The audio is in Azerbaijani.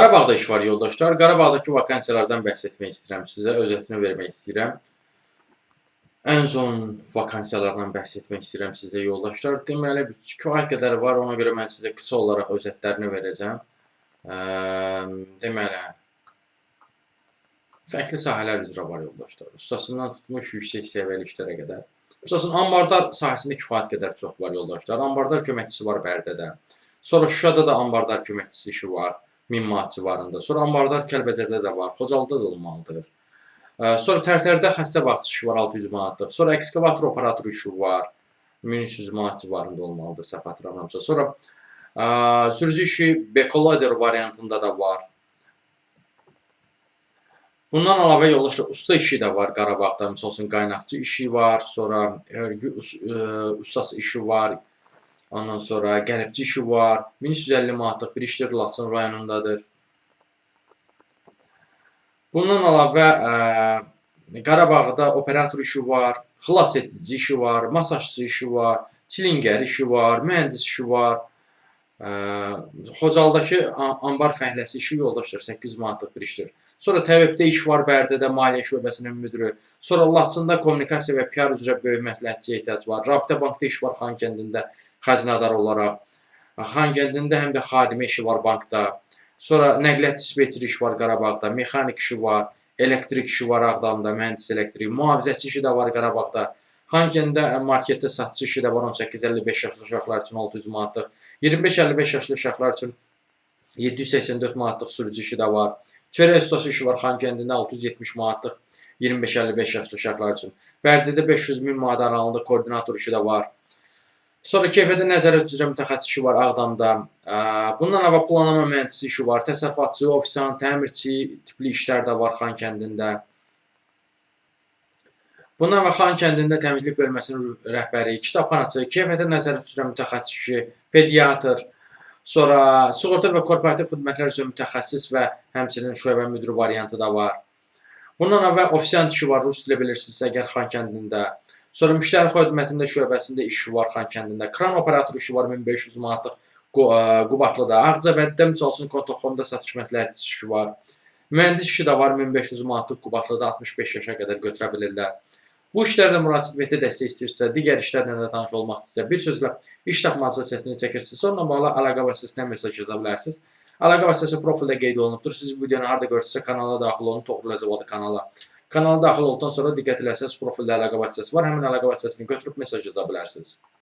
Qarabağda iş var yoldaşlar. Qarabağdakı vakansiyalardan bəhs etmək istəyirəm sizə, özətini vermək istəyirəm. Ən son vakansiyalardan bəhs etmək istəyirəm sizə yoldaşlar. Deməli, kifayət qədər var, ona görə mən sizə qısa olaraq özətlərini verəcəm. Deməli, fərqli sahələr üzrə var yoldaşlar. Ustasından tutmuş yüksək səviyyəli işlərə qədər. Ustasının ambardar sahəsində kifayət qədər çox var yoldaşlar. Ambardar köməkçisi var Bərdədə. Sonra Şuşada da ambardar köməkçisi işi var. 1000 manat civarında. Sonra ambardar Kəlbəcərdə də var. Xocalıda da olmalıdır. Sonra Tərtərdə xəstə baxıcı işi var 600 manatlıq. Sonra ekskavator operatoru işi var. 1300 manat civarında olmalıdır səhv hatırlamıramsa. Sonra sürücü işi Bekolader variantında da var. Bundan əlavə yoldaşlar usta işi də var Qarabağda. Misal üçün qaynaqçı işi var. Sonra hörgü ustası işi var. Ondan sonra qəlibçi işi var. 1350 manatlıq bir işdir Laçın rayonundadır. Bundan əlavə Qarabağda operator işi var, xilas edici işi var, masajçı işi var, çilingər işi var, mühəndis işi var. Xocalıdakı ambar fəhləsi işi yoldaşlar 800 manatlıq bir işdir. Sonra TVP-də iş var Bərdədə maliyyə şöbəsinin müdürü. Sonra Laçında kommunikasiya və PR üzrə böyük məsləhətçiyə ehtiyac var. Rabitə bankda iş var Xankəndində xəzinədar olaraq. Xankəndində həm də xadimə işi var bankda. Sonra nəqliyyat dispetçeri işi var Qarabağda, mexanik işi var, elektrik işi var Ağdamda, mühəndis elektrik, mühafizəçi işi də var Qarabağda. Xankəndə marketdə satçı işi də var 18-55 yaşlı uşaqlar üçün 600 manatlıq. 25-55 yaşlı uşaqlar üçün 784 manatlıq sürücü işi də var. Çörək ustası işi var Xankəndində 670 manatlıq 25-55 yaşlı uşaqlar üçün. Bərdədə 500.000 manat aralığında koordinator işi də var. Sonra keyfiyyətə nəzarət üzrə mütəxəssis işi var Ağdamda. Bundan əlavə planlama mühəndisi işi var. Təsərrüfatçı, ofisant, təmirçi tipli işlər də var Xankəndində. Bundan əlavə Xankəndində təmizlik bölməsinin rəhbəri, kitabxanaçı, keyfiyyətə nəzarət üzrə mütəxəssis işi, pediatr, sonra sığorta və korporativ xidmətlər üzrə mütəxəssis və həmçinin şöbə müdiri variantı da var. Bundan əlavə ofisant işi var, rus dili bilirsinizsə əgər Xankəndində. Sonra müştəri xidmətində şöbəsində işi var Xankəndində. Kran operatoru işi var 1500 manatlıq Qubadlıda. Ağcabədidə misal üçün Kontoxomda satış məsləhətçisi işi var. Mühəndis işi də var 1500 manatlıq Qubadlıda 65 yaşa qədər götürə bilirlər. Bu işlərdə müraciət dəstək istəyirsə, digər işlərlə də tanış olmaq istəyirsə, bir sözlə iş tapmaca çətinlik çəkirsiniz, onunla bağlı əlaqə vasitəsilə mesaj yaza bilərsiniz. Əlaqə vasitəsi profildə qeyd olunubdur. Siz bu videonu harda görürsünüzsə kanala daxil olun, Toğrul Əzəvadı kanala. Kanala daxil olduqdan sonra diqqət eləsəniz profildə əlaqə vasitəsi var. Həmin əlaqə vasitəsini götürüb mesaj yaza bilərsiniz.